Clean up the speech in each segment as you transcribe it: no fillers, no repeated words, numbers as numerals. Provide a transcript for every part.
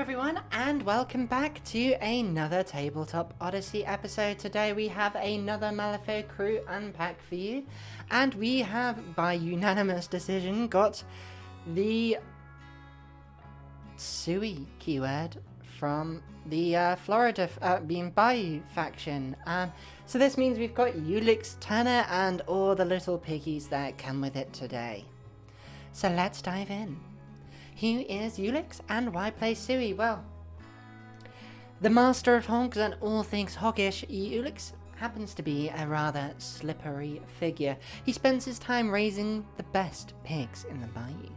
everyone, and welcome back to another Tabletop Odyssey episode. Today we have another Malifaux crew unpack for you, and we have, by unanimous decision, got the Sooey keyword from the Florida being Bayou faction. So this means we've got Ulix, Turner, and all the little piggies that come with it today. So let's dive in. Who is Ulix and why play Sooey? Well, the master of hogs and all things hoggish, Ulix happens to be a rather slippery figure. He spends his time raising the best pigs in the bayou.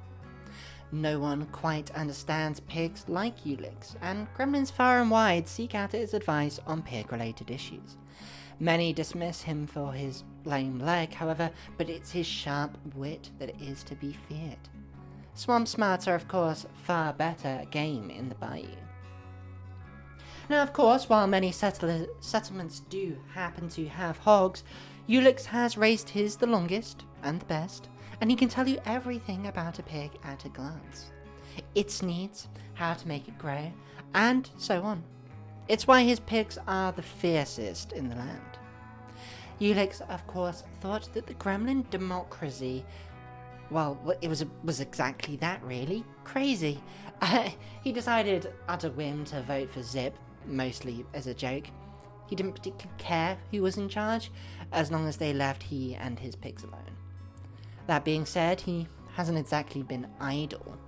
No one quite understands pigs like Ulix, and gremlins far and wide seek out his advice on pig-related issues. Many dismiss him for his lame leg, however, but it's his sharp wit that is to be feared. Swamp smarts are, of course, far better game in the bayou. Now, of course, while many settlements do happen to have hogs, Ulix has raised his the longest and the best, and he can tell you everything about a pig at a glance. Its needs, how to make it grow, and so on. It's why his pigs are the fiercest in the land. Ulix, of course, thought that the gremlin democracy, well, it was exactly that, really. Crazy. He decided at a whim to vote for Zip, mostly as a joke. He didn't particularly care who was in charge, as long as they left he and his pigs alone. That being said, he hasn't exactly been idle.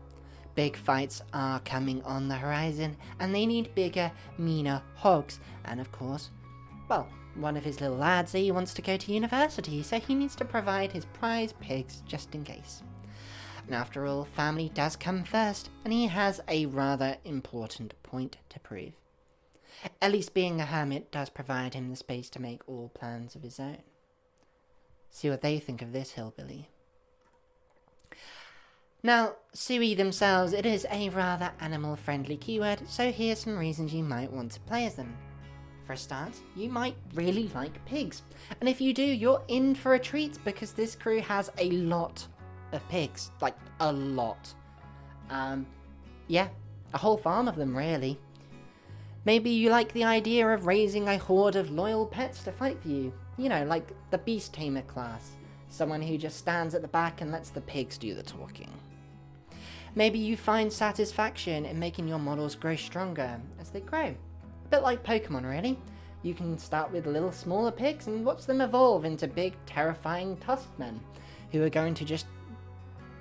Big fights are coming on the horizon, and they need bigger, meaner hogs. And of course, well, one of his little lads, he wants to go to university, so he needs to provide his prize pigs just in case. And after all, family does come first, and he has a rather important point to prove. At least being a hermit does provide him the space to make all plans of his own. See what they think of this hillbilly. Now, Sooey themselves, it is a rather animal-friendly keyword, so here's some reasons you might want to play as them. For a start, you might really like pigs, and if you do, you're in for a treat because this crew has a lot of pigs, like a lot. Yeah, a whole farm of them, really. Maybe you like the idea of raising a horde of loyal pets to fight for you, you know, like the beast tamer class, someone who just stands at the back and lets the pigs do the talking. Maybe you find satisfaction in making your models grow stronger as they grow. A bit like Pokemon, really. You can start with little smaller pigs and watch them evolve into big, terrifying tuskmen who are going to just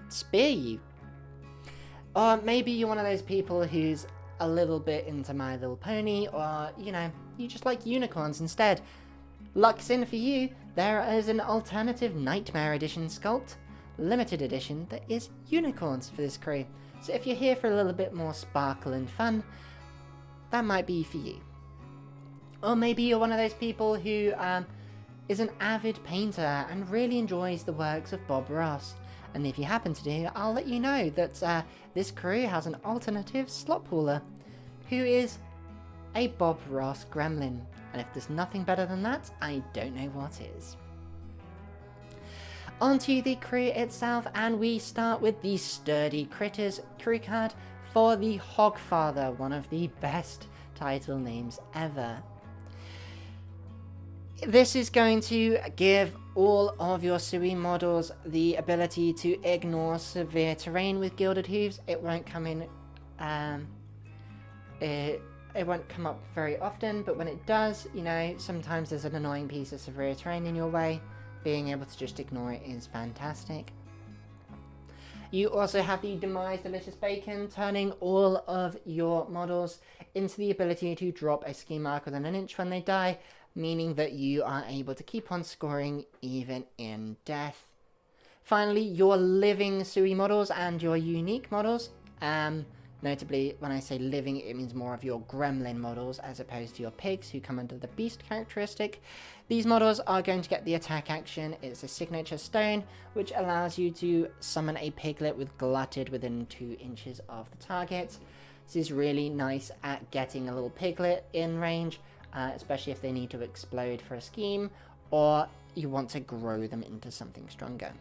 spear you. Or maybe you're one of those people who's a little bit into My Little Pony, or, you know, you just like unicorns instead. Luck's in for you. There is an alternative Nightmare Edition sculpt, limited edition, that is unicorns for this crew. So if you're here for a little bit more sparkle and fun, that might be for you. Or maybe you're one of those people who is an avid painter and really enjoys the works of Bob Ross. And if you happen to do, I'll let you know that this crew has an alternative Slop Hauler, who is a Bob Ross gremlin. And if there's nothing better than that, I don't know what is. Onto the crew itself, and we start with the Sturdy Critters crew card for the Hogfather, one of the best title names ever. This is going to give all of your Sooey models the ability to ignore severe terrain with Gilded Hooves. It won't come in, it won't come up very often, but when it does, you know, sometimes there's an annoying piece of severe terrain in your way. Being able to just ignore it is fantastic. You also have the Demise Delicious Bacon, turning all of your models into the ability to drop a ski mark within an inch when they die, meaning that you are able to keep on scoring even in death. Finally, your living Sooey models and your unique models, notably, when I say living, it means more of your gremlin models as opposed to your pigs who come under the beast characteristic. These models are going to get the attack action. It's a signature stone, which allows you to summon a piglet with glutted within 2 inches of the target. This is really nice at getting a little piglet in range, especially if they need to explode for a scheme, or you want to grow them into something stronger.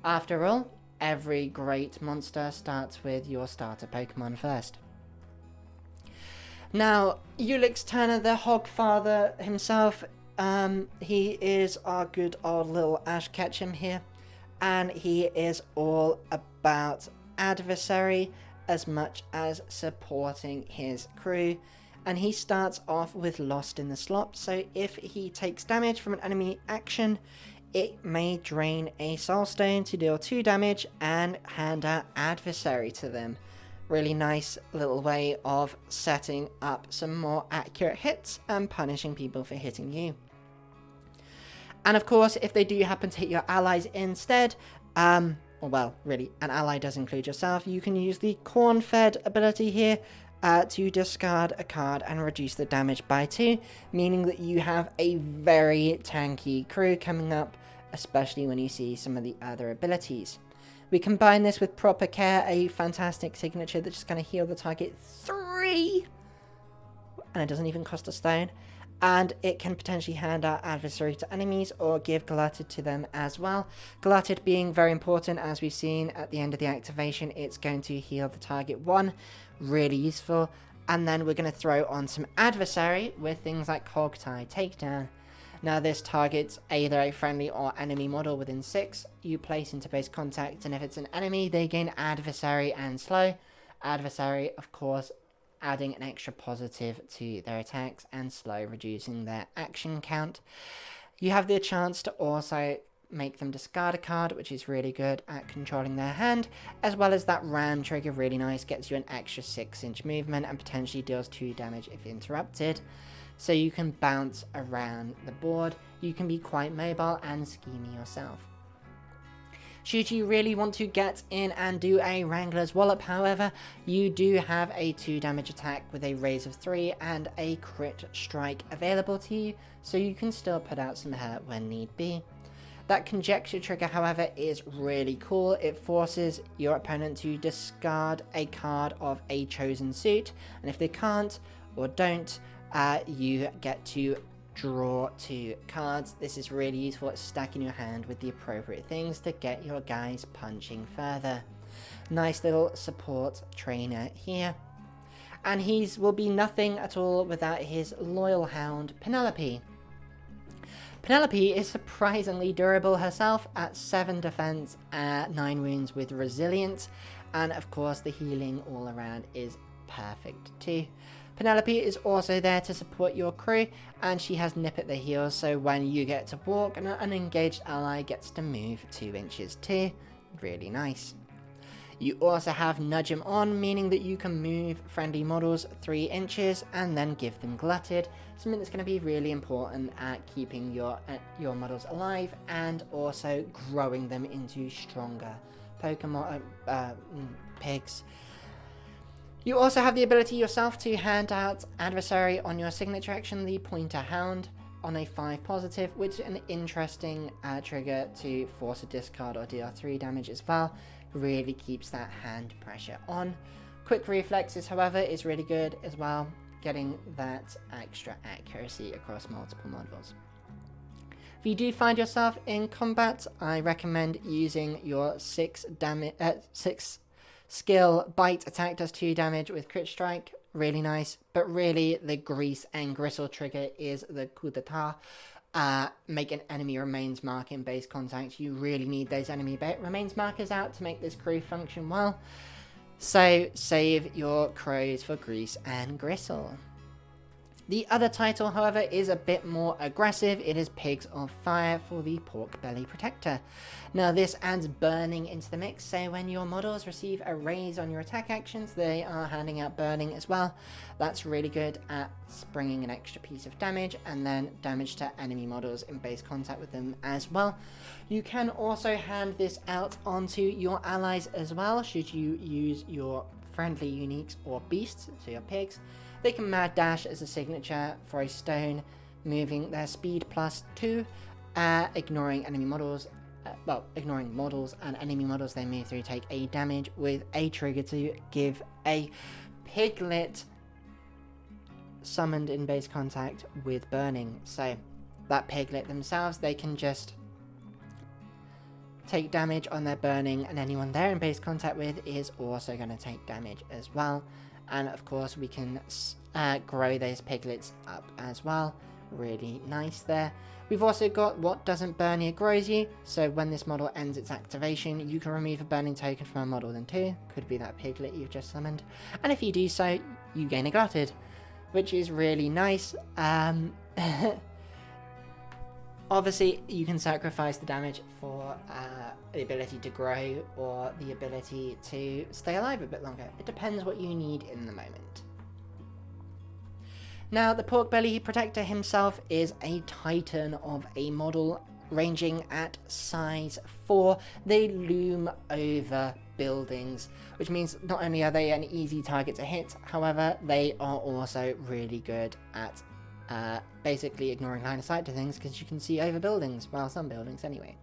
After all, every great monster starts with your starter Pokemon first. Now, Ulix Tanner, the Hogfather himself, he is our good old little Ash Ketchum here, and he is all about adversary as much as supporting his crew. And he starts off with Lost in the Slop, so if he takes damage from an enemy action, it may drain a Soul Stone to deal 2 damage and hand out adversary to them. Really nice little way of setting up some more accurate hits and punishing people for hitting you. And of course, if they do happen to hit your allies instead, well, really, an ally does include yourself, you can use the Corn-Fed ability here to discard a card and reduce the damage by 2, meaning that you have a very tanky crew coming up, especially when you see some of the other abilities. We combine this with Proper Care, a fantastic signature that's just going to heal the target 3, and it doesn't even cost a stone, and it can potentially hand out adversary to enemies or give Glutted to them as well. Glutted being very important, as we've seen at the end of the activation, it's going to heal the target 1, really useful, and then we're going to throw on some adversary with things like Hog Tie Takedown. Now this targets either a friendly or enemy model within 6 you place into base contact, and if it's an enemy they gain adversary and slow. Adversary, of course, adding an extra positive to their attacks, and slow reducing their action count. You have the chance to also make them discard a card, which is really good at controlling their hand, as well as that ram trigger, really nice, gets you an extra 6-inch movement and potentially deals 2 damage if interrupted. So you can bounce around the board, you can be quite mobile and schemy yourself. Should you really want to get in and do a Wrangler's Wallop, however, you do have a 2 damage attack with a raise of 3 and a crit strike available to you, so you can still put out some hurt when need be. That conjecture trigger, however, is really cool. It forces your opponent to discard a card of a chosen suit, and if they can't or don't, you get to draw 2 cards. This is really useful at stacking your hand with the appropriate things to get your guys punching further. Nice little support trainer here. And he will be nothing at all without his loyal hound, Penelope. Penelope is surprisingly durable herself at 7 defense, 9 wounds with resilience, and of course the healing all around is perfect too. Penelope is also there to support your crew, and she has nip at the heels, so when you get to walk, an unengaged ally gets to move 2 inches too. Really nice. You also have Nudge 'em on, meaning that you can move friendly models 3 inches and then give them glutted, something that's going to be really important at keeping your models alive and also growing them into stronger Pokemon pigs. You also have the ability yourself to hand out adversary on your signature action, the Pointer Hound, on a 5 positive, which is an interesting trigger to force a discard or deal 3 damage as well. Really keeps that hand pressure on. Quick reflexes, however, is really good as well, getting that extra accuracy across multiple models. If you do find yourself in combat, I recommend using your 6 skill bite attack, does 2 damage with crit strike, really nice, but really the grease and gristle trigger is the coup d'etat. Make an enemy remains mark in base contact. You really need those enemy remains markers out to make this crew function well, so save your crows for grease and gristle. The other title, however, is a bit more aggressive. It is Pigs of Fire for the Porkbelly Protector. Now this adds burning into the mix, so when your models receive a raise on your attack actions, they are handing out burning as well. That's really good at springing an extra piece of damage and then damage to enemy models in base contact with them as well. You can also hand this out onto your allies as well, should you use your friendly uniques or beasts, so your pigs. They can Mad Dash as a signature for a stone, moving their speed +2, ignoring enemy models. Ignoring models and enemy models they move through take a damage, with a trigger to give a Piglet summoned in base contact with burning. So that Piglet themselves, they can just take damage on their burning, and anyone they're in base contact with is also going to take damage as well. And of course we can grow those piglets up as well. Really nice there. We've also got what doesn't burn you grows you, so when this model ends its activation, you can remove a burning token from a model then too. Could be that piglet you've just summoned. And if you do so, you gain a glutted, which is really nice. Obviously, you can sacrifice the damage for the ability to grow or the ability to stay alive a bit longer. It depends what you need in the moment. Now, the Porkbelly Protector himself is a titan of a model ranging at size 4. They loom over buildings, which means not only are they an easy target to hit, however, they are also really good at basically ignoring line of sight to things because you can see over buildings, well, some buildings anyway.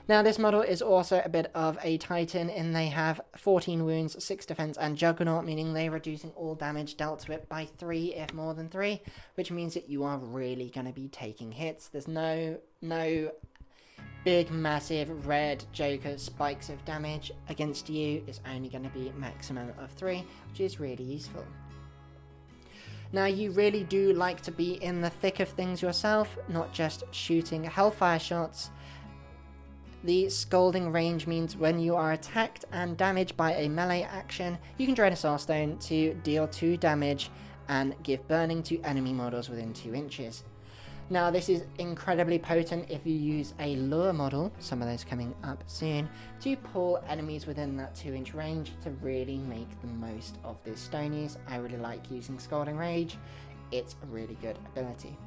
Now, this model is also a bit of a titan in they have 14 wounds, 6 defense, and juggernaut, meaning they're reducing all damage dealt to it by 3 if more than 3, which means that you are really going to be taking hits. There's no big, massive red Joker spikes of damage against you. It's only going to be maximum of 3, which is really useful. Now, you really do like to be in the thick of things yourself, not just shooting hellfire shots. The scalding range means when you are attacked and damaged by a melee action, you can drain a soul stone to deal 2 damage and give burning to enemy models within 2 inches. Now, this is incredibly potent if you use a lure model, some of those coming up soon, to pull enemies within that 2-inch range to really make the most of this stone use. I really like using Scalding Rage. It's a really good ability.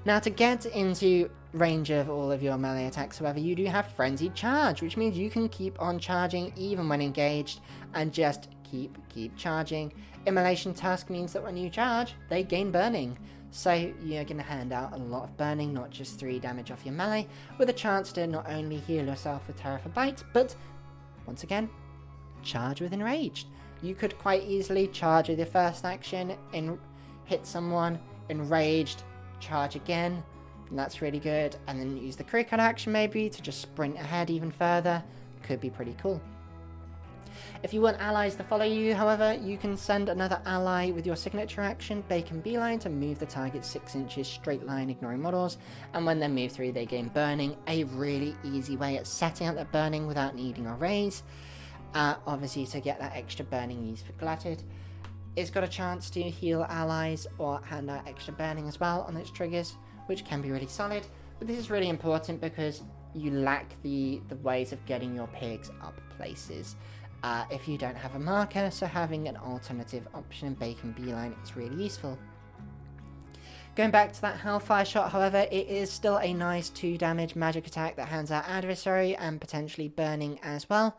Now, to get into range of all of your melee attacks, however, you do have Frenzied Charge, which means you can keep on charging even when engaged and just keep charging. Immolation Tusk means that when you charge, they gain burning. So you're going to hand out a lot of burning, not just 3 damage off your melee, with a chance to not only heal yourself with Terror for Bite, but, once again, charge with Enraged. You could quite easily charge with your first action, hit someone, Enraged, charge again, and that's really good, and then use the critical action maybe to just sprint ahead even further. Could be pretty cool. If you want allies to follow you, however, you can send another ally with your signature action, Bacon Beeline, to move the target 6 inches straight line, ignoring models, and when they move through, they gain burning. A really easy way at setting up that burning without needing a raise. Obviously, to get that extra burning used for glutted. It's got a chance to heal allies or hand out extra burning as well on its triggers, which can be really solid. But this is really important because you lack the ways of getting your pigs up places. If you don't have a marker, so having an alternative option in Bacon Beeline is really useful. Going back to that Hellfire Shot, however, it is still a nice 2 damage magic attack that hands out adversary and potentially burning as well,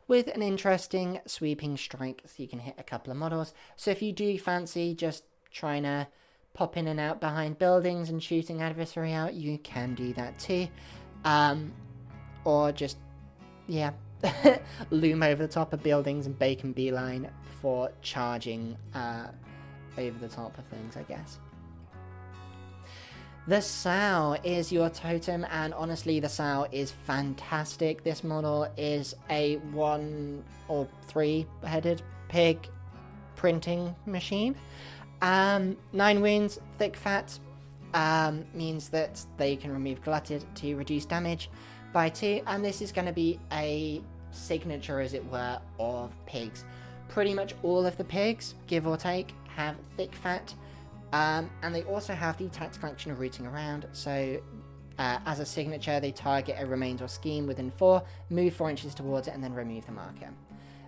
with an interesting sweeping strike so you can hit a couple of models. So if you do fancy just trying to pop in and out behind buildings and shooting adversary out, you can do that too. Or just, yeah, loom over the top of buildings and Bacon Beeline for charging over the top of things, I guess. The Sow is your totem, and honestly, the Sow is fantastic. This model is a 1 or 3-headed pig printing machine. 9 wounds, thick fat, means that they can remove glutted to reduce damage by 2, and this is going to be a signature, as it were, of pigs. Pretty much all of the pigs, give or take, have thick fat. And they also have the tactical action of rooting around, so as a signature they target a remains or scheme within 4, move 4 inches towards it and then remove the marker.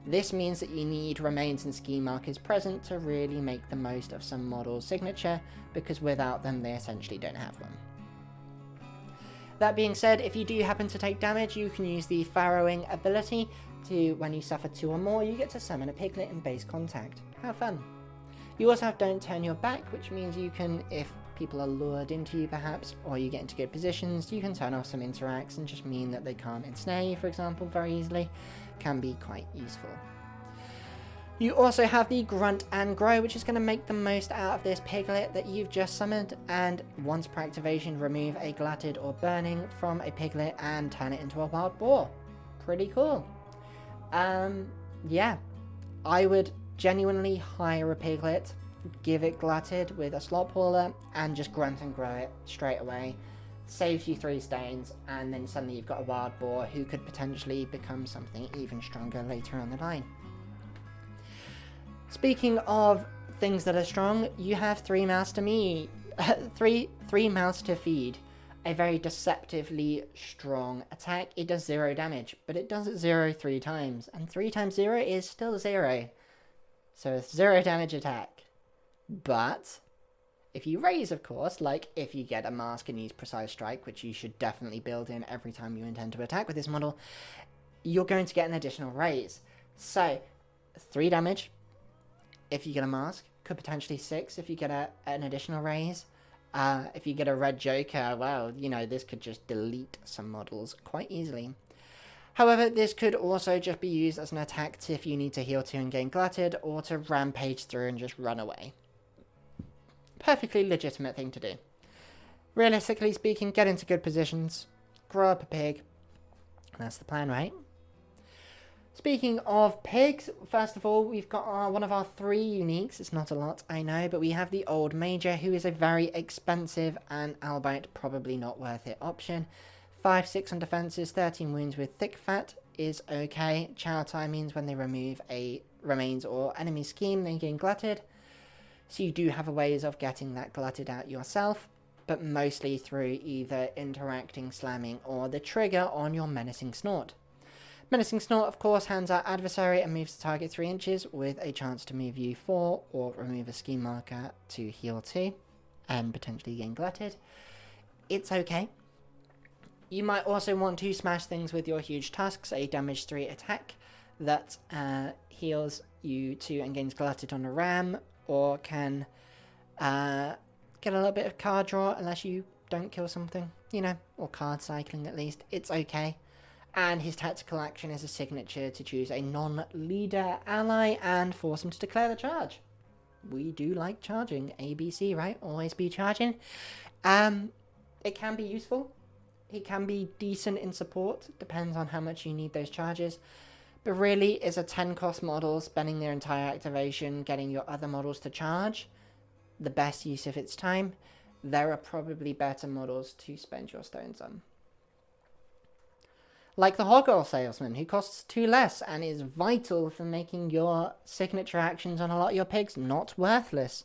This means that you need remains and scheme markers present to really make the most of some model's signature, because without them they essentially don't have one. That being said, if you do happen to take damage, you can use the Farrowing ability to, when you suffer 2 or more, you get to summon a piglet in base contact. Have fun. You also have Don't Turn Your Back, which means you can, if people are lured into you perhaps, or you get into good positions, you can turn off some interacts and just mean that they can't ensnare you, for example, very easily. Can be quite useful. You also have the Grunt and Grow, which is going to make the most out of this piglet that you've just summoned, and once per activation, remove a glutted or burning from a piglet and turn it into a wild boar. Pretty cool. Yeah, I would genuinely hire a Piglet, give it glutted with a Slop Hauler, and just grunt and grow it straight away. Saves you 3 stones, and then suddenly you've got a wild boar who could potentially become something even stronger later on the line. Speaking of things that are strong, you have 3 mouths to feed. A very deceptively strong attack. It does 0 damage, but it does it 0 3 times, and 3 times 0 is still 0. So it's 0 damage attack. But if you raise, of course, like if you get a mask and use Precise Strike, which you should definitely build in every time you intend to attack with this model, you're going to get an additional raise. So 3 damage if you get a mask, could potentially 6 if you get an additional raise. If you get a red Joker, well, you know, this could just delete some models quite easily. However, this could also just be used as an attack if you need to heal 2 and gain glutted, or to rampage through and just run away. Perfectly legitimate thing to do. Realistically speaking, get into good positions, grow up a pig, and that's the plan, right? Speaking of pigs, first of all, we've got one of our 3 uniques. It's not a lot, I know, but we have the Old Major, who is a very expensive and albeit probably not worth it option. 5/6 on defenses, 13 wounds with thick fat is okay. Chow time means when they remove a remains or enemy scheme, they gain glutted. So you do have ways of getting that glutted out yourself, but mostly through either interacting, slamming, or the trigger on your Menacing Snort. Menacing Snort, of course, hands out adversary and moves the target 3 inches with a chance to move you 4 or remove a scheme marker to heal 2 and potentially gain glutted. It's okay. You might also want to smash things with your Huge Tusks, a damage 3 attack that heals you 2 and gains glutted on a ram, or can get a little bit of card draw unless you don't kill something, you know, or card cycling at least. It's okay. And his tactical action is a signature to choose a non-leader ally and force him to declare the charge. We do like charging. ABC, right? Always be charging. It can be useful. He can be decent in support. Depends on how much you need those charges. But really, is a 10 cost model spending their entire activation getting your other models to charge the best use of its time? There are probably better models to spend your stones on. Like the Hog-Oil Salesman, who costs 2 less and is vital for making your signature actions on a lot of your pigs not worthless.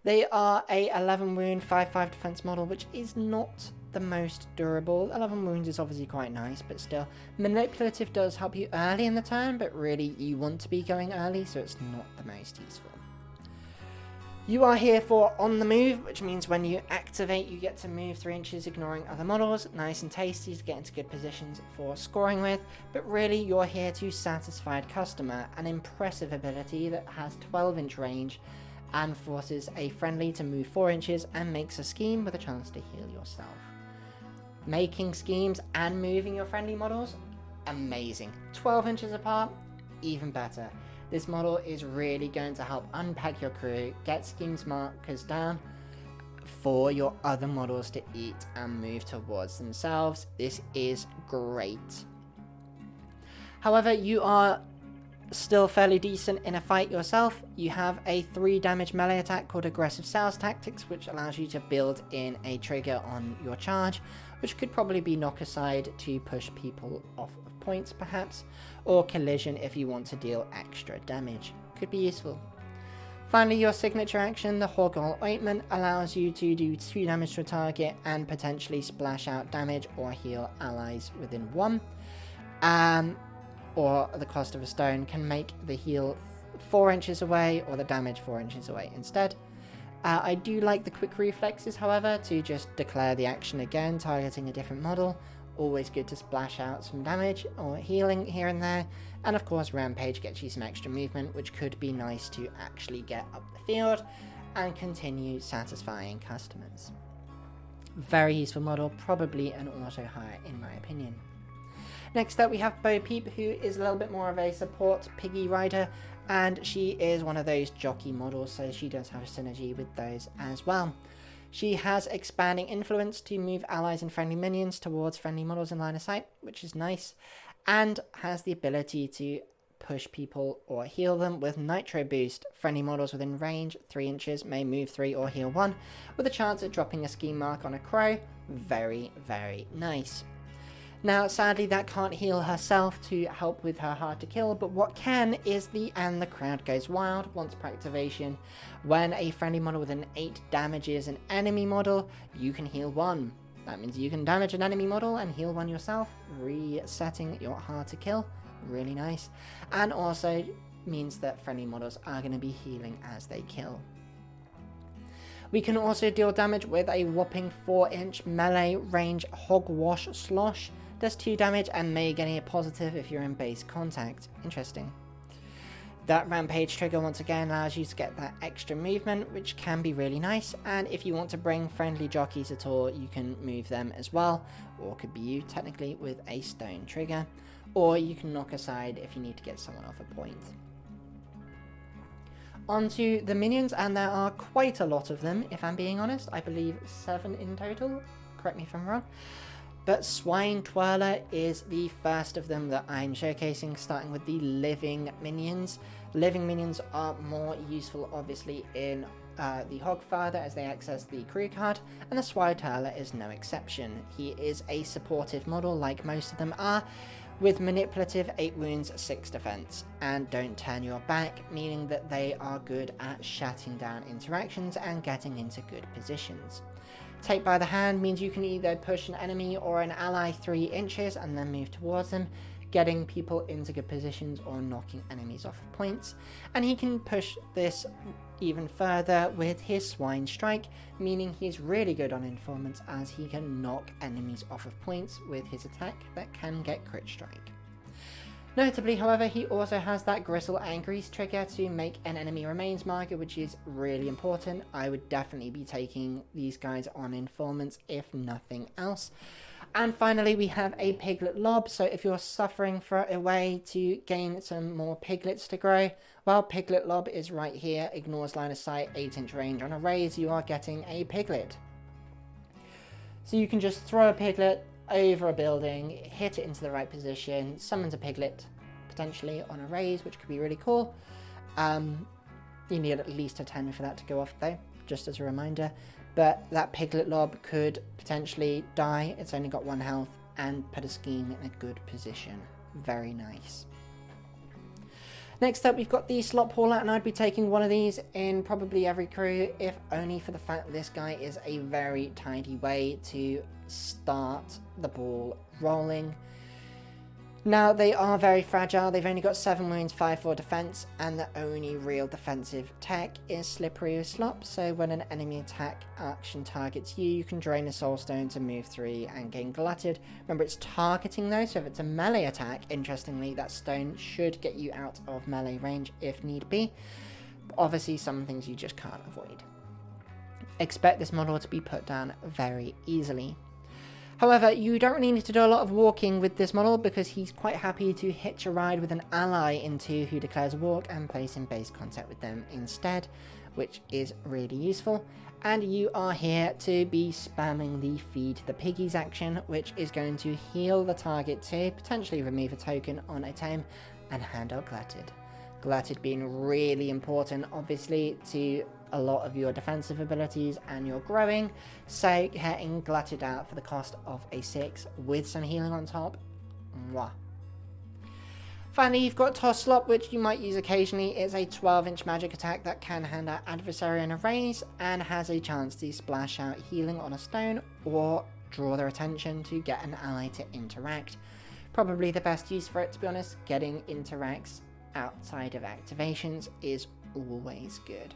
They are a 11 wound, 5/5 defense model, which is not the most durable. 11 wounds is obviously quite nice, but still. Manipulative does help you early in the turn, but really you want to be going early, so it's not the most useful. You are here for on the move, which means when you activate, you get to move 3 inches, ignoring other models. Nice and tasty to get into good positions for scoring with, but really you're here to Satisfied Customer, an impressive ability that has 12-inch range and forces a friendly to move 4 inches and makes a scheme with a chance to heal yourself. Making schemes and moving your friendly models, amazing. 12 inches apart, even better. This model is really going to help unpack your crew, get schemes markers down for your other models to eat and move towards themselves. This is great. However, you are still fairly decent in a fight yourself. You have a 3 damage melee attack called Aggressive Sales Tactics, which allows you to build in a trigger on your charge, which could probably be knock aside to push people off of points perhaps, or collision if you want to deal extra damage. Could be useful. Finally, your signature action, the Hog-Oil Ointment, allows you to do 2 damage to a target and potentially splash out damage or heal allies within 1. Or the cost of a stone can make the heal 4 inches away or the damage 4 inches away instead. I do like the quick reflexes, however, to just declare the action again, targeting a different model. Always good to splash out some damage or healing here and there. And of course, Rampage gets you some extra movement, which could be nice to actually get up the field and continue satisfying customers. Very useful model, probably an auto hire in my opinion. Next up we have Bo Peep, who is a little bit more of a support piggy rider, and she is one of those jockey models, so she does have a synergy with those as well. She has expanding influence to move allies and friendly minions towards friendly models in line of sight, which is nice, and has the ability to push people or heal them with Nitro Boost. Friendly models within range 3 inches may move 3 or heal 1, with a chance at dropping a scheme mark on a crow. Very, very nice. Now, sadly, that can't heal herself to help with her hard to kill, but what can is the And the Crowd Goes Wild once per activation. When a friendly model within 8 damages an enemy model, you can heal 1. That means you can damage an enemy model and heal 1 yourself, resetting your hard to kill. Really nice. And also means that friendly models are going to be healing as they kill. We can also deal damage with a whopping 4-inch melee range Hogwash Slosh. Does 2 damage and may gain a positive if you're in base contact. Interesting. That rampage trigger once again allows you to get that extra movement, which can be really nice, and if you want to bring friendly jockeys at all, you can move them as well, or could be you technically with a stone trigger, or you can knock aside if you need to get someone off a point. Onto the minions, and there are quite a lot of them, if I'm being honest. I believe 7 in total, correct me if I'm wrong. But Swine Twirler is the first of them that I'm showcasing, starting with the living minions. Living minions are more useful, obviously, in the Hogfather as they access the crew card, and the Swine Twirler is no exception. He is a supportive model, like most of them are, with manipulative 8 wounds, 6 defense, and don't turn your back, meaning that they are good at shutting down interactions and getting into good positions. Take by the hand means you can either push an enemy or an ally 3 inches and then move towards them, getting people into good positions or knocking enemies off of points. And he can push this even further with his Swine Strike, meaning he's really good on informants as he can knock enemies off of points with his attack that can get crit strike. Notably, however, he also has that Gristle and Grease trigger to make an enemy remains marker, which is really important. I would definitely be taking these guys on informants, if nothing else. And finally, we have a Piglet Lob, so if you're suffering for a way to gain some more piglets to grow, well, Piglet Lob is right here, ignores line of sight, 8-inch range. On a raise, you are getting a piglet. So you can just throw a piglet over a building, hit it into the right position, summons a piglet, potentially on a raise, which could be really cool. You need at least a 10 for that to go off though, just as a reminder. But that Piglet Lob could potentially die, it's only got 1 health, and put a scheme in a good position. Very nice. Next up, we've got the Slop Hauler, and I'd be taking one of these in probably every crew, if only for the fact that this guy is a very tidy way to start the ball rolling. Now, they are very fragile. They've only got 7 wounds, 5 for defense, and the only real defensive tech is Slippery with Slop. So when an enemy attack action targets you, you can drain a soul stone to move 3 and gain glutted. Remember, it's targeting though, so if it's a melee attack, interestingly, that stone should get you out of melee range if need be. But obviously, some things you just can't avoid. Expect this model to be put down very easily. However, you don't really need to do a lot of walking with this model because he's quite happy to hitch a ride with an ally into who declares a walk and place in base contact with them instead, which is really useful. And you are here to be spamming the Feed the Piggies action, which is going to heal the target to potentially remove a token on a tame and hand out Glutted. Glutted being really important, obviously, to a lot of your defensive abilities and your growing, so getting Glutted out for the cost of a 6 with some healing on top. Mwah. Finally, you've got Toss Slop, which you might use occasionally. It's a 12-inch magic attack that can hand out adversary on a raise and has a chance to splash out healing on a stone or draw their attention to get an ally to interact. Probably the best use for it, to be honest. Getting interacts outside of activations is always good.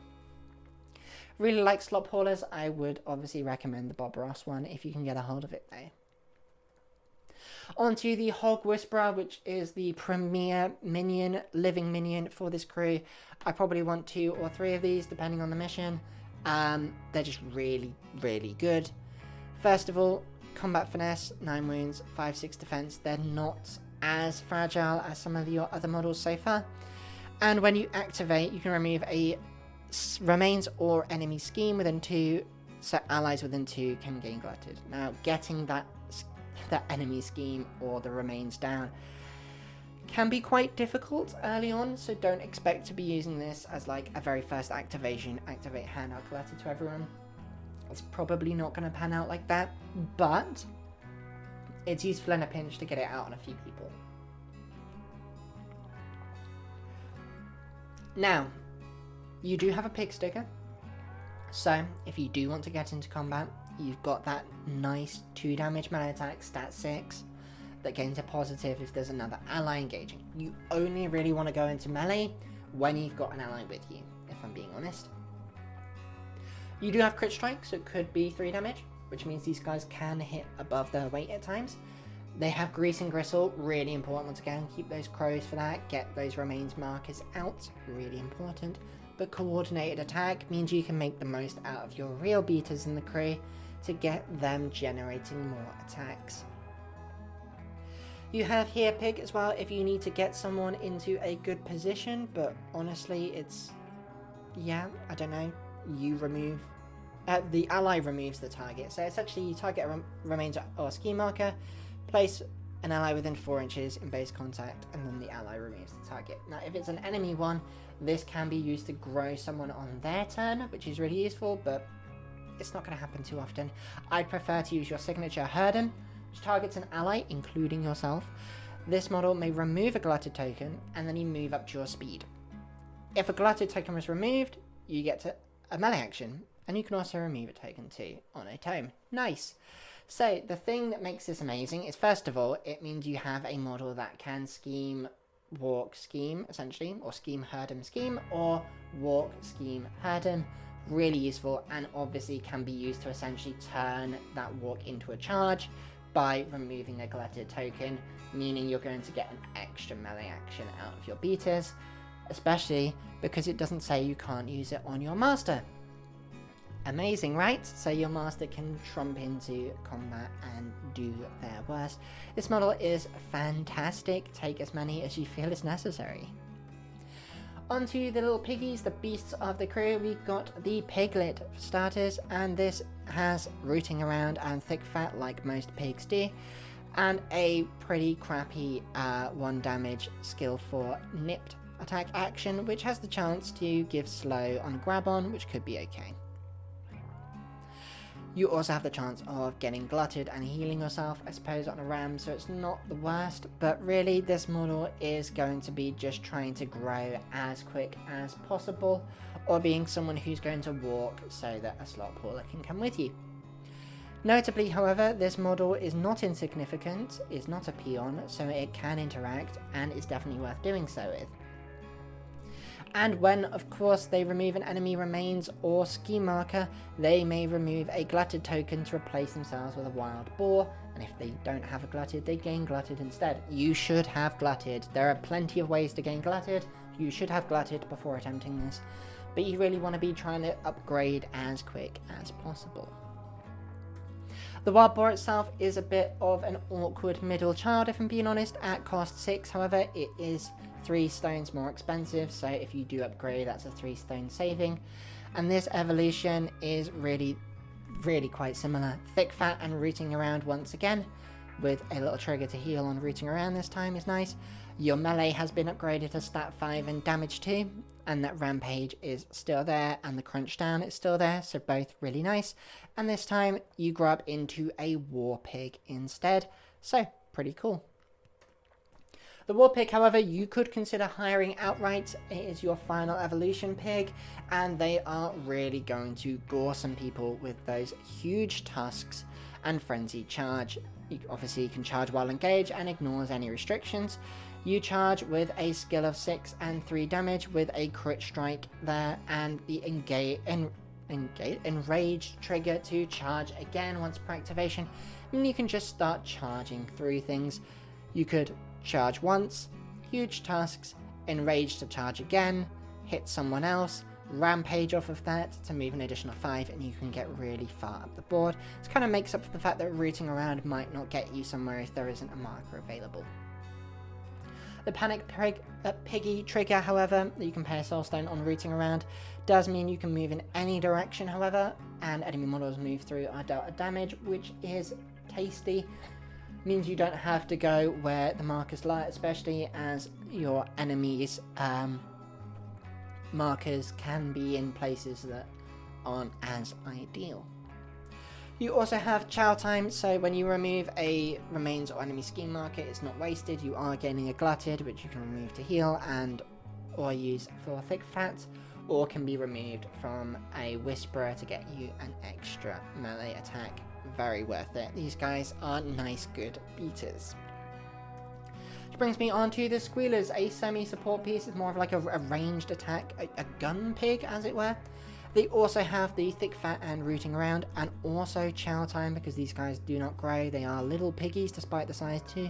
Really like Slop Haulers. I would obviously recommend the Bob Ross one if you can get a hold of it though. Onto the Hog Whisperer, which is the premier minion, living minion for this crew. I probably want 2 or 3 of these depending on the mission. They're just really, really good. First of all, combat finesse, 9 wounds, 5-6 defense. They're not as fragile as some of your other models so far. And when you activate, you can remove a remains or enemy scheme within 2, so allies within 2 can gain Glutted. Now, getting that enemy scheme or the remains down can be quite difficult early on, so don't expect to be using this as like a very first activation, activate hand letter to everyone. It's probably not going to pan out like that, but it's useful in a pinch to get it out on a few people. Now, you do have a pig sticker, so if you do want to get into combat, you've got that nice 2 damage melee attack, stat 6, that gains a positive if there's another ally engaging. You only really want to go into melee when you've got an ally with you, if I'm being honest. You do have crit strike, so it could be 3 damage, which means these guys can hit above their weight at times. They have grease and gristle, really important once again, keep those crows for that, get those remains markers out, really important. But coordinated attack means you can make the most out of your real beaters in the crew to get them generating more attacks. You have here pig as well if you need to get someone into a good position, but honestly it's, yeah, I don't know, you remove, the ally removes the target. So essentially you target remains or ski marker, place an ally within 4 inches in base contact, and then the ally removes the target. Now if it's an enemy one, this can be used to grow someone on their turn, which is really useful, but it's not going to happen too often. I'd prefer to use your signature Herden, which targets an ally, including yourself. This model may remove a glutted token, and then you move up to your speed. If a glutted token was removed, you get to a melee action, and you can also remove a token too on a tome. Nice! So, the thing that makes this amazing is, first of all, it means you have a model that can scheme, walk, scheme, essentially, or scheme, Herden, scheme, or walk, scheme, Herden. Really useful, and obviously can be used to essentially turn that walk into a charge by removing a glutted token, meaning you're going to get an extra melee action out of your beaters, especially because it doesn't say you can't use it on your master. Amazing, right? So your master can trump into combat and do their worst. This model is fantastic. Take as many as you feel is necessary. Onto the little piggies, the beasts of the crew. We've got the Piglet for starters, and this has rooting around and thick fat like most pigs do, and a pretty crappy 1 damage skill for nipped attack action, which has the chance to give slow on grab on, which could be okay. You also have the chance of getting glutted and healing yourself, I suppose, on a ram, so it's not the worst, but really this model is going to be just trying to grow as quick as possible, or being someone who's going to walk so that a Slop Hauler can come with you. Notably, however, this model is not insignificant, is not a peon, so it can interact, and is definitely worth doing so with. And when, of course, they remove an enemy remains or ski marker, they may remove a glutted token to replace themselves with a wild boar, and if they don't have a glutted, they gain glutted instead. You should have glutted. There are plenty of ways to gain glutted. You should have glutted before attempting this, but you really want to be trying to upgrade as quick as possible. The wild boar itself is a bit of an awkward middle child, if I'm being honest. At cost 6, however, it is 3 stones more expensive, so if you do upgrade, that's a 3 stone saving. And this evolution is really quite similar. Thick fat and rooting around once again, with a little trigger to heal on rooting around this time is nice. Your melee has been upgraded to stat 5 and damage 2, and that rampage is still there, and the crunch down is still there, so both really nice. And this time you grow up into a war pig instead, so pretty cool. The war pig, however, you could consider hiring outright. It is your final evolution pig, and they are really going to gore some people with those huge tusks and frenzied charge. Obviously you can charge while engaged and ignores any restrictions. You charge with a skill of 6 and 3 damage with a crit strike there, and the enraged trigger to charge again once per activation, and you can just start charging through things. You could charge once, huge tusks, enraged to charge again, hit someone else, rampage off of that to move an additional 5, and you can get really far up the board. This kind of makes up for the fact that rooting around might not get you somewhere if there isn't a marker available. The Panic Piggy trigger, however, that you can pay a soulstone on rooting around, does mean you can move in any direction, however, and enemy models move through are dealt a damage, which is tasty. Means you don't have to go where the markers lie, especially as your enemies' markers can be in places that aren't as ideal. You also have chow time, so when you remove a remains or enemy scheme marker, it's not wasted. You are gaining a glutted, which you can remove to heal and or use for thick fat, or can be removed from a whisperer to get you an extra melee attack. Very worth it. These guys are nice, good beaters. Which brings me on to the squealers, a semi-support piece. It's more of like a ranged attack, a gun pig, as it were. They also have the thick fat and rooting around, and also chow time, because these guys do not grow. They are little piggies despite the size too.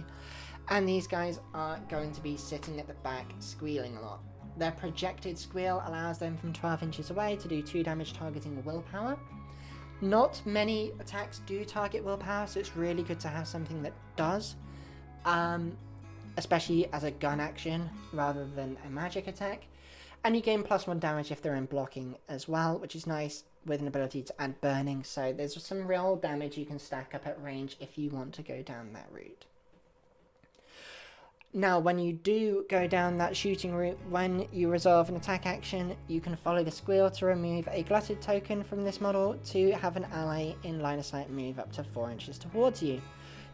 And these guys are going to be sitting at the back squealing a lot. Their projected squeal allows them from 12 inches away to do 2 damage targeting willpower. Not many attacks do target willpower, so it's really good to have something that does. Especially as a gun action rather than a magic attack. And you gain +1 damage if they're in blocking as well, which is nice, with an ability to add burning. So there's some real damage you can stack up at range if you want to go down that route. Now, when you do go down that shooting route, when you resolve an attack action, you can follow the squeal to remove a glutted token from this model to have an ally in line of sight move up to 4 inches towards you.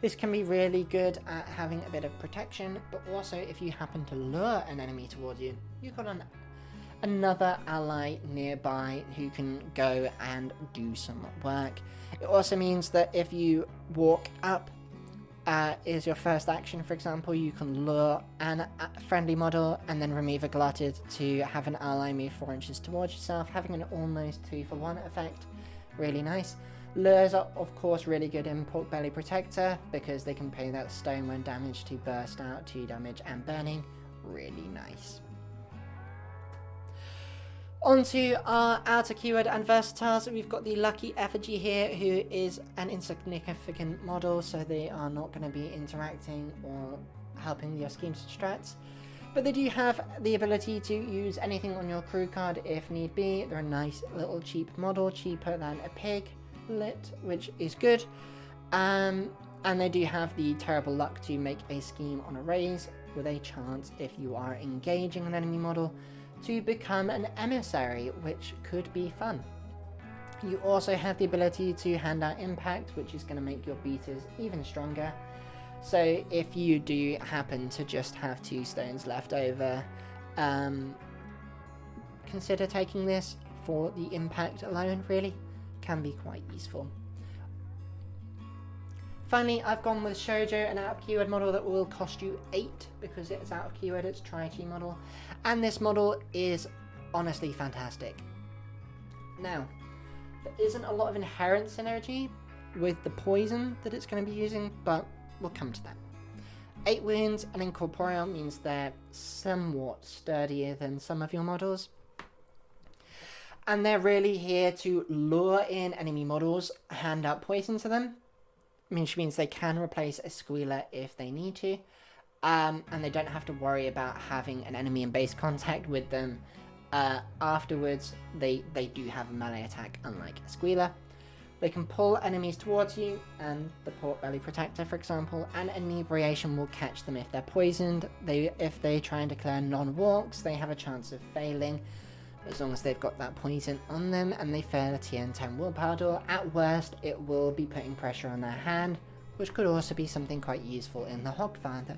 This can be really good at having a bit of protection, but also if you happen to lure an enemy towards you, you've got another ally nearby who can go and do some work. It also means that if you walk up is your first action, for example, you can lure a friendly model and then remove a glutted to have an ally move 4 inches towards yourself, having an almost 2-for-1 effect. Really nice. Lures are of course really good in Porkbelly Protector because they can pay that stone when damaged to burst out 2 damage and burning. Really nice. Onto our outer keyword and versatiles. We've got the Lucky Effigy here, who is an insignificant model, so they are not going to be interacting or helping your schemes and strats. But they do have the ability to use anything on your crew card if need be. They're a nice little cheap model, cheaper than a Piglet, which is good. And they do have the terrible luck to make a scheme on a raise with a chance, if you are engaging an enemy model, to become an emissary, which could be fun. You also have the ability to hand out impact, which is going to make your beaters even stronger. So if you do happen to just have 2 stones left over, consider taking this for the impact alone. Really can be quite useful. Finally, I've gone with Shoujo, an out of keyword model that will cost you 8 because it's out of keyword, it's tri-key model. And this model is honestly fantastic. Now, there isn't a lot of inherent synergy with the poison that it's going to be using, but we'll come to that. 8 wounds and incorporeal means they're somewhat sturdier than some of your models. And they're really here to lure in enemy models, hand out poison to them, which means they can replace a squealer if they need to, and they don't have to worry about having an enemy in base contact with them. Afterwards, they do have a melee attack, unlike a squealer. They can pull enemies towards you, and the Porkbelly Protector, for example, and inebriation will catch them if they're poisoned. If they try and declare non-walks, they have a chance of failing, as long as they've got that poison on them and they fail a TN10 willpower door. At worst, it will be putting pressure on their hand, which could also be something quite useful in the Hogfather.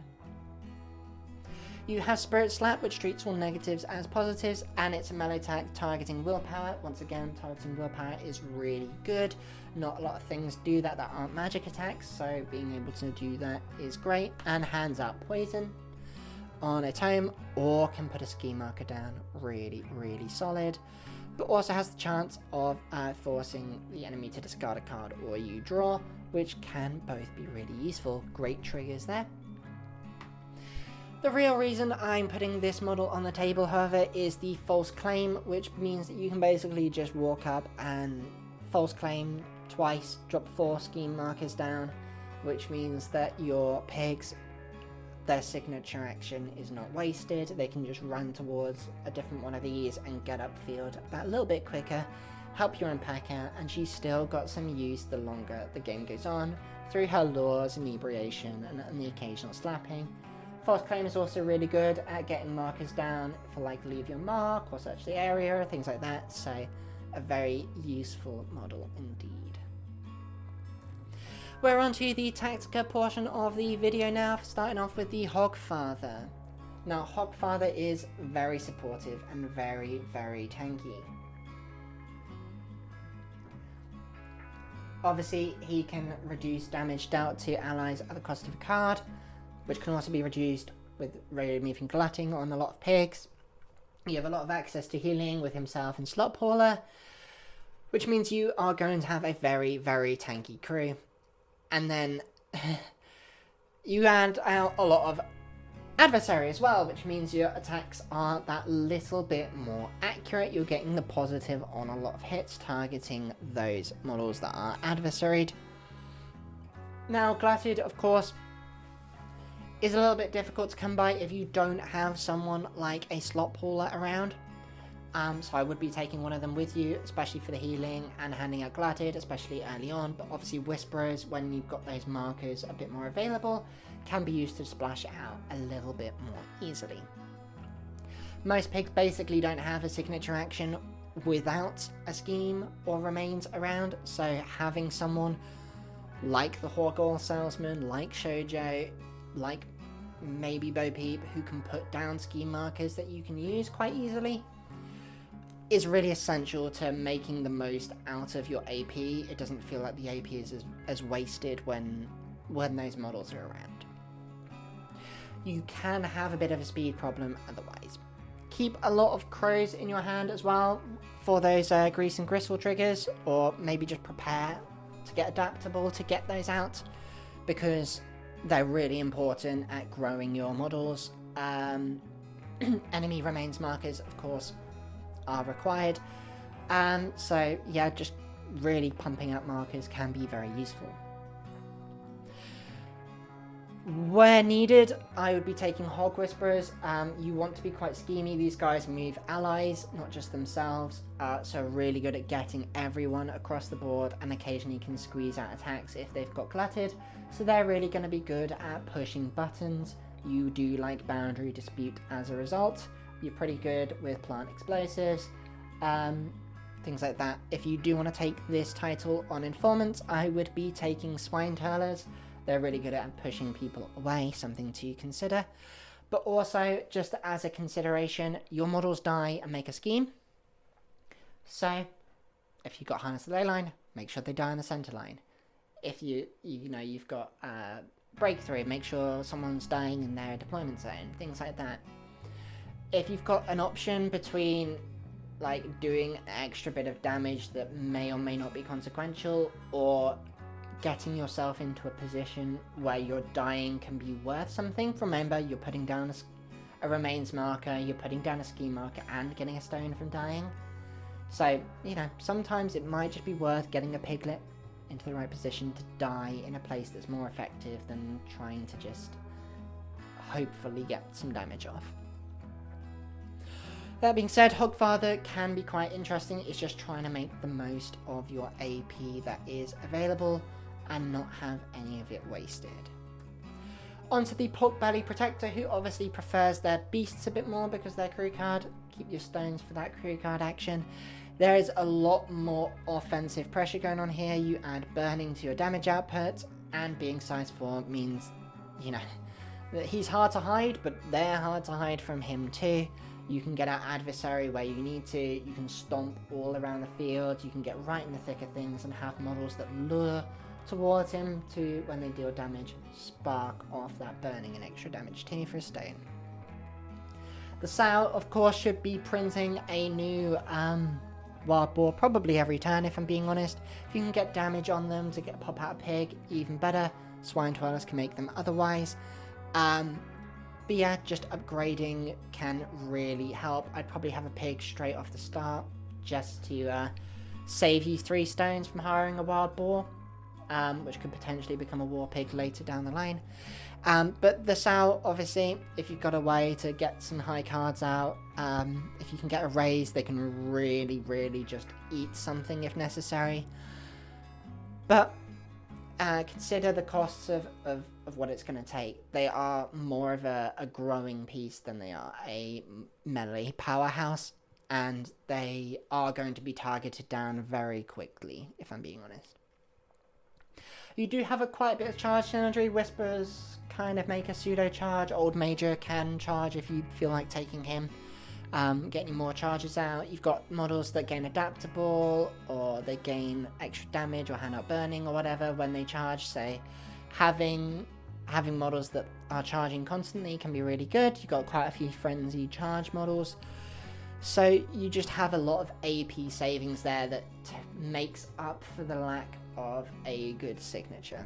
You have Spirit Slap, which treats all negatives as positives, and it's a melee attack targeting willpower. Once again, targeting willpower is really good. Not a lot of things do that aren't magic attacks, so being able to do that is great. And hands out poison on a tome, or can put a ski marker down. Really, really solid. But also has the chance of forcing the enemy to discard a card or you draw, which can both be really useful. Great triggers there. The real reason I'm putting this model on the table, however, is the false claim, which means that you can basically just walk up and false claim twice, drop 4 scheme markers down, which means that your pigs, their signature action is not wasted. They can just run towards a different one of these and get upfield that little bit quicker, help your Unpack out, and she's still got some use the longer the game goes on, through her lures, inebriation, and the occasional slapping. False Claim is also really good at getting markers down for like leave your mark or search the area, things like that, so a very useful model indeed. We're on to the tactica portion of the video now, starting off with the Hogfather. Now, Hogfather is very supportive and very, very tanky. Obviously, he can reduce damage dealt to allies at the cost of a card, which can also be reduced with removing glutting on a lot of pigs. You have a lot of access to healing with himself and Slop Hauler, which means you are going to have a very, very tanky crew. And then you add out a lot of adversary as well, which means your attacks are that little bit more accurate. You're getting the positive on a lot of hits, targeting those models that are adversaried. Now, glutted, of course, is a little bit difficult to come by if you don't have someone like a Slop Hauler around. So I would be taking one of them with you, especially for the healing and handing out glutted, especially early on. But obviously Whisperers, when you've got those markers a bit more available, can be used to splash it out a little bit more easily. Most pigs basically don't have a signature action without a scheme or remains around, so having someone like the Hog-Oil Salesman, like Shoujo, like maybe Bo Peep, who can put down scheme markers that you can use quite easily, is really essential to making the most out of your AP. It doesn't feel like the AP is as wasted when those models are around. You can have a bit of a speed problem otherwise. Keep a lot of crows in your hand as well for those grease and gristle triggers, or maybe just prepare to get adaptable to get those out, because they're really important at growing your models. Enemy remains markers, of course, are required, so yeah, just really pumping out markers can be very useful. Where needed, I would be taking Hog Whisperers. You want to be quite schemy. These guys move allies, not just themselves, so really good at getting everyone across the board, and occasionally can squeeze out attacks if they've got glutted, so they're really going to be good at pushing buttons. You do like boundary dispute as a result. You're pretty good with plant explosives, things like that. If you do want to take this title on informants, I would be taking Swine Turlers. They're really good at pushing people away, something to consider. But also, just as a consideration, your models die and make a scheme. So, if you've got Harness the Ley Line, make sure they die in the center line. If you've got Breakthrough, make sure someone's dying in their deployment zone, things like that. If you've got an option between like doing an extra bit of damage that may or may not be consequential, or getting yourself into a position where your dying can be worth something, remember you're putting down a remains marker, you're putting down a scheme marker and getting a stone from dying. So, sometimes it might just be worth getting a Piglet into the right position to die in a place that's more effective than trying to just hopefully get some damage off. That being said, Hogfather can be quite interesting. It's just trying to make the most of your AP that is available and not have any of it wasted. Onto the Porkbelly Protector, who obviously prefers their beasts a bit more because they're crew card. Keep your stones for that crew card action. There is a lot more offensive pressure going on here. You add burning to your damage output, and being size 4 means, that he's hard to hide, but they're hard to hide from him too. You can get out adversary where you need to, you can stomp all around the field, you can get right in the thick of things and have models that lure towards him to, when they deal damage, spark off that burning and extra damage too for a stone. The Sow, of course, should be printing a new Wild Boar probably every turn, if I'm being honest. If you can get damage on them to get pop out a pig, even better. Swine Dwellers can make them otherwise. But yeah, just upgrading can really help. I'd probably have a pig straight off the start, just to save you 3 stones from hiring a wild boar, which could potentially become a war pig later down the line. But the Sow, obviously, if you've got a way to get some high cards out, if you can get a raise, they can really, really just eat something if necessary. But consider the costs of what it's going to take. They are more of a growing piece than they are a melee powerhouse, and they are going to be targeted down very quickly, if I'm being honest. You do have quite a bit of charge synergy. Whisperers kind of make a pseudo charge. Old Major can charge if you feel like taking him. Getting more charges out. You've got models that gain adaptable, or they gain extra damage or handout burning or whatever when they charge. So having models that are charging constantly can be really good. You've got quite a few frenzy charge models. So you just have a lot of AP savings there that makes up for the lack of a good signature.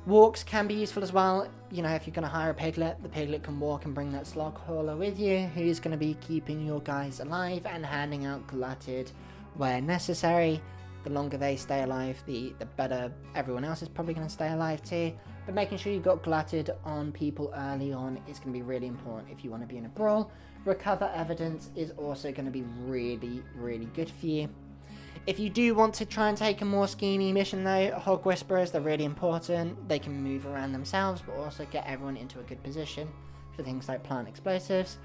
Walks can be useful as well. You know, if you're going to hire a Piglet, the Piglet can walk and bring that Slop Hauler with you, who's going to be keeping your guys alive and handing out glutted where necessary. The longer they stay alive, the better everyone else is probably going to stay alive too. But making sure you've got glutted on people early on is going to be really important if you want to be in a brawl. Recover evidence is also going to be really, really good for you. If you do want to try and take a more schemy mission though, Hog Whisperers, they're really important. They can move around themselves, but also get everyone into a good position for things like plant explosives.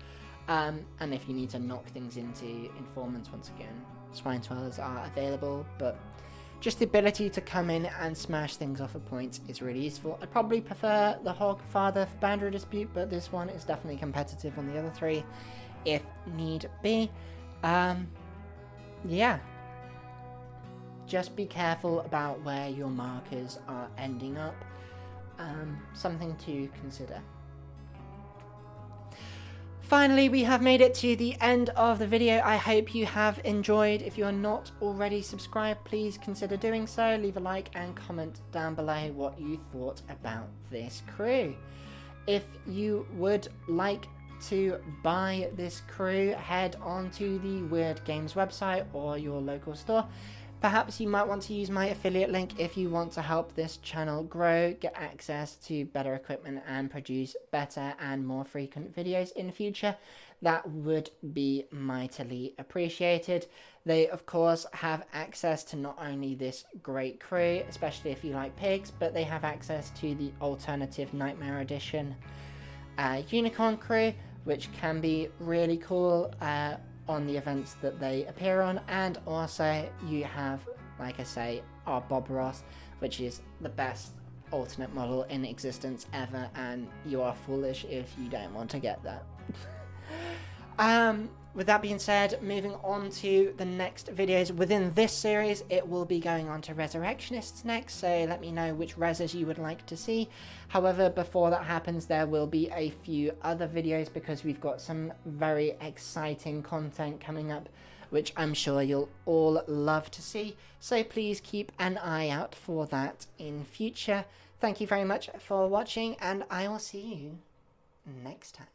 And if you need to knock things into informants, once again, Swine Swellers are available, but just the ability to come in and smash things off at points is really useful. I'd probably prefer the Hogfather for Boundary Dispute, but this one is definitely competitive on the other three, if need be. Yeah. Just be careful about where your markers are ending up. Something to consider. Finally, we have made it to the end of the video. I hope you have enjoyed. If you're not already subscribed, please consider doing so. Leave a like and comment down below what you thought about this crew. If you would like to buy this crew, head on to the Weird Games website or your local store. Perhaps you might want to use my affiliate link if you want to help this channel grow, get access to better equipment and produce better and more frequent videos in the future. That would be mightily appreciated. They of course have access to not only this great crew, especially if you like pigs, but they have access to the alternative Nightmare Edition Unicorn crew, which can be really cool on the events that they appear on. And also you have, like I say, our Bob Ross, which is the best alternate model in existence ever, and you are foolish if you don't want to get that. With that being said, moving on to the next videos within this series, it will be going on to Resurrectionists next, so let me know which reses you would like to see. However, before that happens, there will be a few other videos because we've got some very exciting content coming up, which I'm sure you'll all love to see. So please keep an eye out for that in future. Thank you very much for watching, and I will see you next time.